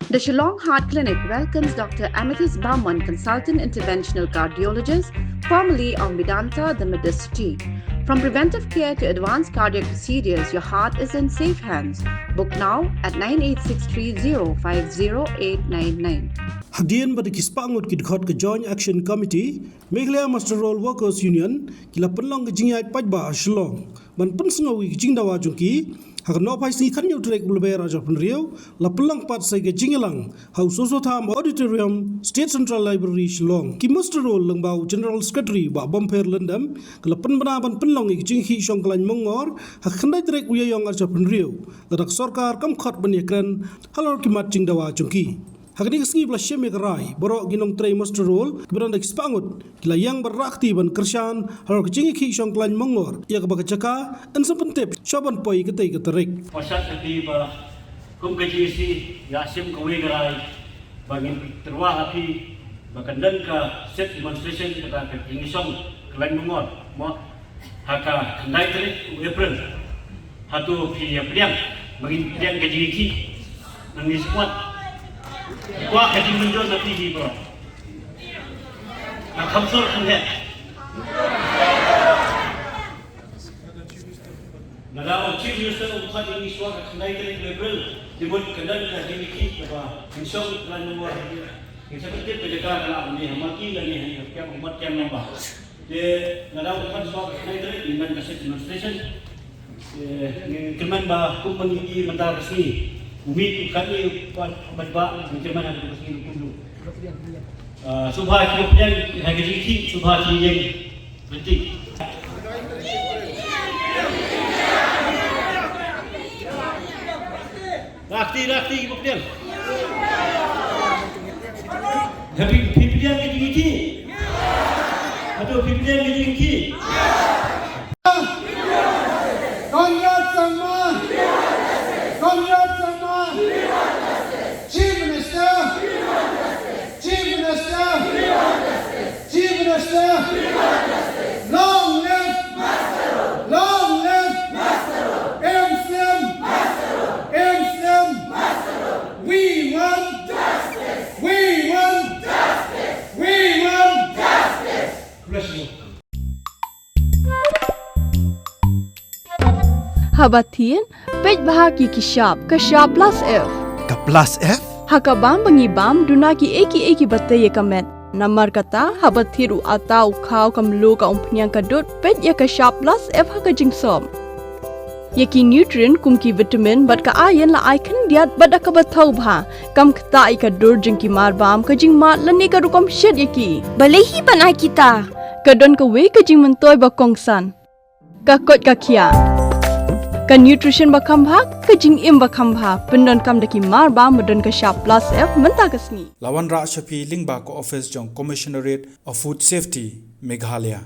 The Shillong Heart Clinic welcomes Dr. Amethyst Bauman, consultant interventional cardiologist, formerly of Medanta, the Medicity. From preventive care to advanced cardiac procedures, your heart is in safe hands. Book now at 9863050899. Hagdian pada kispangut kidkhot ke Joint Action Committee, Meghalaya Master Roll Workers Union, kila penlong ke jingyat pajba Shillong, ban pensengawi ke jingdawa jungki, hak no pai singi kanyo trek ulbe raja penriau, la penlang pat sai ke jinglang, hau sosotham auditorium, State Central Library Shillong. Ki Master Roll lengbau General Secretary ba Bomper Lendam, kila penbana ban penlong ke jinghi Shong Kyllaiñ Myngngor, hak khandai trek Īaiong raja penriau, ladak sorkar kam khot banyakran, halor kimat jingdawa jungki. Hagdi kesengi belas syeme kerai, borok ginong tray Master Roll, keberan dak spangut, Kyllaiñ berakti ban kersan, halor kejingi ki Shong Kyllaiñ Myngngor, ia kebaka caka, ensa pentep, syaban poi ketai ke Tarik. Pasal tadi ba, kum kejisi, ya sim kawe kerai, bagi Kyrwoh api, bakandan ka set demonstration kata kejingi Shong Kyllaiñ Myngngor, mo haka kendai Tarik April, hatu ki priang, bagi priang kejingi ki, nangis kuat. Wah, jadi menjual nanti di bawah. Nak kamsor kan? Naduh Chief Minister umpat ini suara kendai dari level dibuat kendai dari ini apa? Shong Kyllaiñ Myngngor. Yang seperti penjagaan alam ni, mati lagi yang umat yang nambah. Jadi Naduh umpat suara kendai dari dengan kasih demonstration. Kemen bah kumpulan ini mentar resmi. Umi kami berba macam mana kita mesti dulu. Subah kemudian hari ini subah yang penting. Rakti kemudian. Tapi pimpinan ketinggi. Aduh pimpinan ketinggi. Konrad sama. Konrad sama. Chief Minister. Chief Minister. Chief Minister. Long live. Long live. Muslim. Muslim. We want justice. We want justice. We want justice. Habatin, pej bahagi kishap, kashap plus F. Ka plus F? Hakabam bangibam dunaki eki bataye kamet. Namar kata habathiru atau kau kamlu ka umpnyang kadut pej ya kashap plus F haka jingsom. Yaki nutrient kumki vitamin bat ka iron la icon diat bada ka bathau bha kam khta ika dur jingki marbam ka jingmat lani ka rukom shed yaki. Balehi panai kita. Kadon ka we ka jing mentoy ba kongsan. Ka kot ka kia. Ka nutrition bakam bhag, ka jing im bakam bhag, pendon kam daki mar ba medon ka sharp plus F menta kasni. Lawan Ra Shafi Lingba ko office jong Commissionerate of Food Safety, Meghalaya.